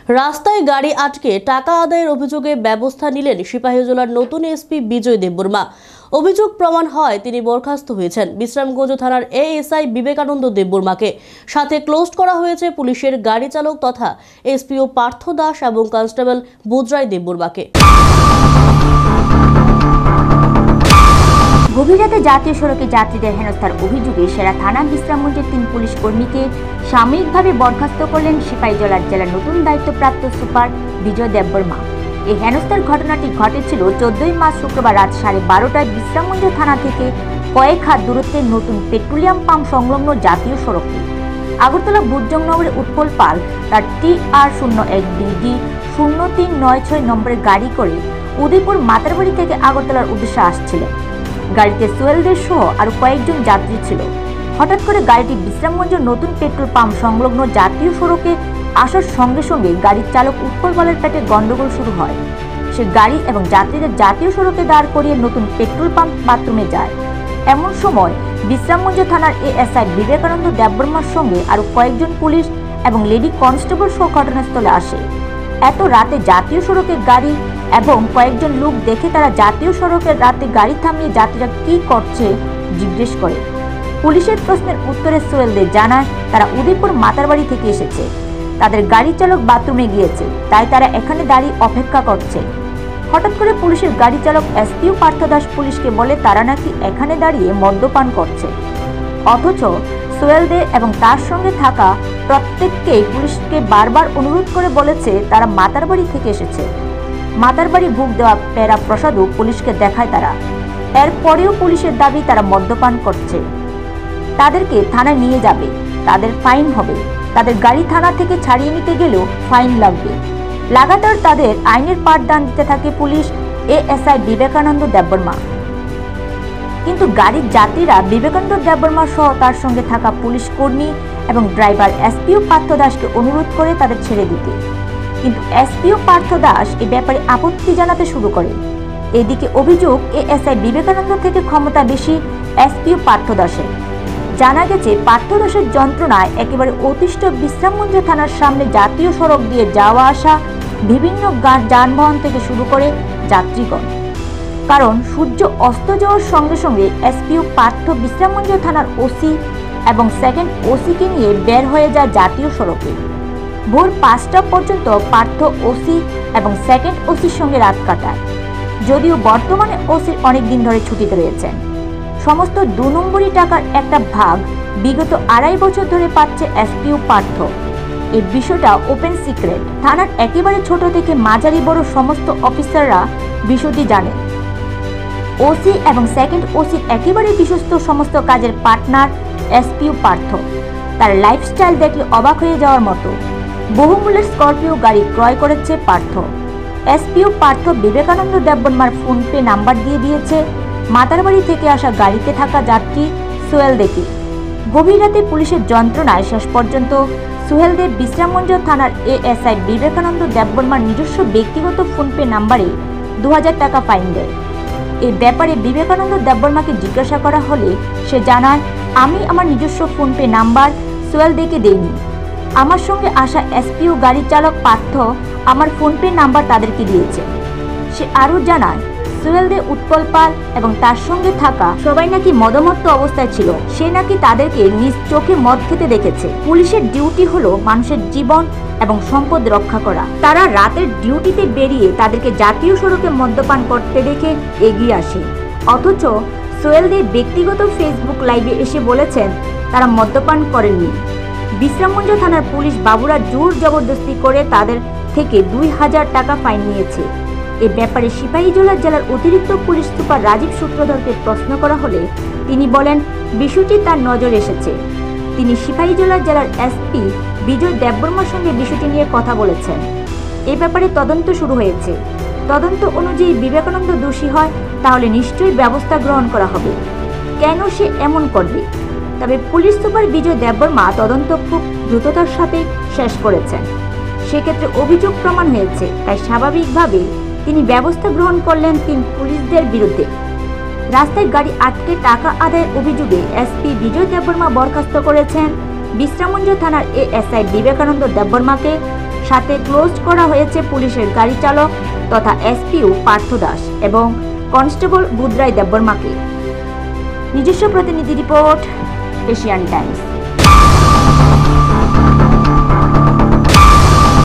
রাস্তায় গাড়ি আটকে টাকা আদায়ের অভিযোগে ব্যবস্থা নিলেন সিপাহীজলার নতুন এসপি বিজয় দেববর্মা। অভিযোগ প্রমাণ হয় তিনি বরখাস্ত হয়েছেন। বিশ্রামগঞ্জ থানার এএসআই বিবেকানন্দ দেববর্মাকে সাথে ক্লোজ করা হয়েছে পুলিশের গাড়ি চালক তথা এসপিও পার্থ দাস এবং কনস্টেবল বুজরাই দেববর্মাকে। গভীর রাতে জাতীয় সড়কে যাত্রীদের হেনস্থার অভিযোগে সেরা থানা বিশ্রামগঞ্জের 3 পুলিশ কর্মীকে সাময়িকভাবে বরখাস্ত করলেন সিপাহীজলার জেলার নতুন দায়িত্বপ্রাপ্ত সুপার বিজয় দেববর্মা। এই হেনস্থার ঘটনাটি ঘটেছিল 14 মার্চ শুক্রবার রাত 12:30টায় বিশ্রামগঞ্জ থানা থেকে কয়েক হাত দূরত্বে নতুন পেট্রোলিয়াম পাম্প সংলগ্ন জাতীয় সড়কে। আগরতলা বুজজংনগরে উৎপল পাল তার TR01BD 0396 নম্বরের গাড়ি করে উদয়পুর মাতারবাড়ি থেকে আগরতলার উদ্দেশ্যে আসছিলেন। গাড়িতে সোহেলদের সহ আরো কয়েকজন যাত্রী ছিল। হঠাৎ করে গাড়িটি বিশ্রামগঞ্জের নতুন পেট্রোল পাম্প সংলগ্ন জাতীয় সড়কে আসার সঙ্গে সঙ্গে গাড়ির চালক উৎপল পালের পেটে গন্ডগোল শুরু হয়। সে গাড়ি এবং যাত্রীদের জাতীয় সড়কে দাঁড় করিয়ে নতুন পেট্রোল পাম্প বাথরুমে যায়। এমন সময় বিশ্রামগঞ্জ থানার এএসআই বিবেকানন্দ দেববর্মার সঙ্গে আরো কয়েকজন পুলিশ এবং লেডি কনস্টেবল সহ ঘটনাস্থলে আসে। এত রাতে জাতীয় সড়কে গাড়ি এবং কয়েকজন লোক দেখে তারা জাতীয় সড়কের রাতে গাড়ি থামিয়ে যাত্রীরা কি করছে জিজ্ঞেস করে। পুলিশের প্রশ্নের উত্তরে সোহেলদের জানায় তারা উদয়পুর মাতারবাড়ি থেকে এসেছে, তাদের গাড়ি চালক বাথরুমে গিয়েছে, তাই তারা এখানে দাঁড়িয়ে অপেক্ষা করছে। হঠাৎ করে পুলিশের গাড়ি চালক এসপিও পার্থ দাস পুলিশকে বলে তারা নাকি এখানে দাঁড়িয়ে মদ্যপান করছে। অথচ সোহেলদের এবং তার সঙ্গে থাকা প্রত্যেককেই পুলিশকে বারবার অনুরোধ করে বলেছে তারা মাতারবাড়ি থেকে এসেছে। মাতারবাড়ি বুক দেওয়া প্যারা প্রসাদও পুলিশকে দেখায় তারা। এরপরেও পুলিশের দাবি তারা মদ্যপান করছে। তাদেরকে থানায় নিয়ে যাবে, তাদের ফাইন হবে, তাদের গাড়ি থানা থেকে ছাড়িয়ে নিতে গেলেও ফাইন লাগবে। লাগাতার তাদের আইনের পাঠদান দিতে থাকে পুলিশ এএসআই বিবেকানন্দ দেববর্মা। কিন্তু গাড়ির যাত্রীরা বিবেকানন্দ দেববর্মা সহ তার সঙ্গে থাকা পুলিশ কর্মী এবং ড্রাইভার এসপিও পার্থ দাসকে অনুরোধ করে তাদের ছেড়ে দিতে। কিন্তু এসপিও পার্থ দাস এ ব্যাপারে আপত্তি জানাতে শুরু করে। এদিকে অভিযোগ এএসআই বিবেকানন্দ থেকে ক্ষমতা বেশি এসপিও পার্থ দাসের। জানা গেছে পার্থ দাসের যন্ত্রণায় একেবারে অতিষ্ঠ বিশ্রামগঞ্জ থানার সামনে জাতীয় সড়ক দিয়ে যাওয়া আসা বিভিন্ন যানবাহন থেকে শুরু করে যাত্রীগণ। কারণ সূর্য অস্ত যাওয়ার সঙ্গে সঙ্গে এসপিও পার্থ বিশ্রামগঞ্জ থানার ওসি এবং সেকেন্ড ওসিকে নিয়ে বের হয়ে যায় জাতীয় সড়কে। ভোর 5টা পর্যন্ত পার্থ ওসি এবং সেকেন্ড ওসির সঙ্গে রাত কাটায়। যদিও বর্তমানে ওসির অনেক দিন ধরে ছুটিতে রয়েছেন। সমস্ত 2 নম্বরই টাকার একটা ভাগ বিগত 2.5 বছর ধরে পাচ্ছে এসপিও পার্থ। এই বিষয়টা ওপেন সিক্রেট। থানার একেবারে ছোট থেকে মাঝারি বড় সমস্ত অফিসাররা বিষয়টি জানেন। ওসি এবং সেকেন্ড ওসির একেবারে বিশ্বস্ত সমস্ত কাজের পার্টনার এসপিও পার্থ। তার লাইফস্টাইল দেখলে অবাক হয়ে যাওয়ার মতো। বহুমূল্যের স্করপিও গাড়ি ক্রয় করেছে পার্থ। এসপিও পার্থ বিবেকানন্দ দেববর্মার ফোনপে নাম্বার দিয়ে দিয়েছে মাতারবাড়ি থেকে আসা গাড়িতে থাকা যাত্রী সোহেলদেরকে। গভীর রাতে পুলিশের যন্ত্রণায় শেষ পর্যন্ত সোহেলদের বিশ্রামগঞ্জ থানার এএসআই বিবেকানন্দ দেববর্মার নিজস্ব ব্যক্তিগত ফোনপে নাম্বারে 2000 টাকা ফাইন দেয়। এই ব্যাপারে বিবেকানন্দ দেববর্মাকে জিজ্ঞাসা করা হলে সে জানায়, আমি আমার নিজস্ব ফোনপে নাম্বার সোহেলদেরকে দেইনি। আমার সঙ্গে আসা এসপিও গাড়ি চালক পার্থ আমার ফোনপে নাম্বার তাদেরকে দিয়েছে। সে আরও জানায় সোহেলদের উৎপল পাল এবং তার সঙ্গে থাকা সবাই নাকি মদমত্ত অবস্থায় ছিল। সে নাকি তাদেরকে নিজ চোখে মদ খেতে দেখেছে। পুলিশের ডিউটি হলো মানুষের জীবন এবং সম্পদ রক্ষা করা। তারা রাতের ডিউটিতে বেরিয়ে তাদেরকে জাতীয় সড়কে মদ্যপান করতে দেখে এগিয়ে আসে। অথচ সোহেলদের ব্যক্তিগত ফেসবুক লাইভে এসে বলেছেন তারা মদ্যপান করেননি। বিশ্রামগঞ্জ থানার পুলিশ বাবুরা জোর জবরদস্তি করে তাদের থেকে 2000 টাকা ফাইন নিয়েছে। এ ব্যাপারে সিপাহীজলা জেলার অতিরিক্ত পুলিশ সুপার রাজীব সূত্রধরকে প্রশ্ন করা হলে তিনি বলেন বিষয়টি তার নজরে এসেছে। তিনি সিপাহীজলা জেলার এসপি বিজয় দেববর্মার সঙ্গে বিষয়টি নিয়ে কথা বলেছেন। এ ব্যাপারে তদন্ত শুরু হয়েছে। তদন্ত অনুযায়ী বিবেকানন্দ দোষী হয় তাহলে নিশ্চয়ই ব্যবস্থা গ্রহণ করা হবে। কেন সে এমন করবে? তবে পুলিশ সুপার বিজয় দেববর্মা তদন্ত খুব দ্রুততার সাথে শেষ করেছেন। সেক্ষেত্রে অভিযোগ প্রমাণ হয়েছে, তাই স্বাভাবিকভাবে তিনি ব্যবস্থা গ্রহণ করলেন 3 পুলিশদের বিরুদ্ধে। রাস্তায় গাড়ি আটকে টাকা আদায়ের অভিযোগে এসপি বিজয় দেববর্মা বরখাস্ত করেছেন বিশ্রামগঞ্জ থানার এএসআই বিবেকানন্দ দেববর্মাকে। সাথে ক্লোজ করা হয়েছে পুলিশের গাড়ি চালক তথা এসপিও পার্থ দাস এবং কনস্টেবল বুধরাই দেববর্মাকে। নিজস্ব প্রতিনিধি রিপোর্ট, এশিয়ান টাইমস।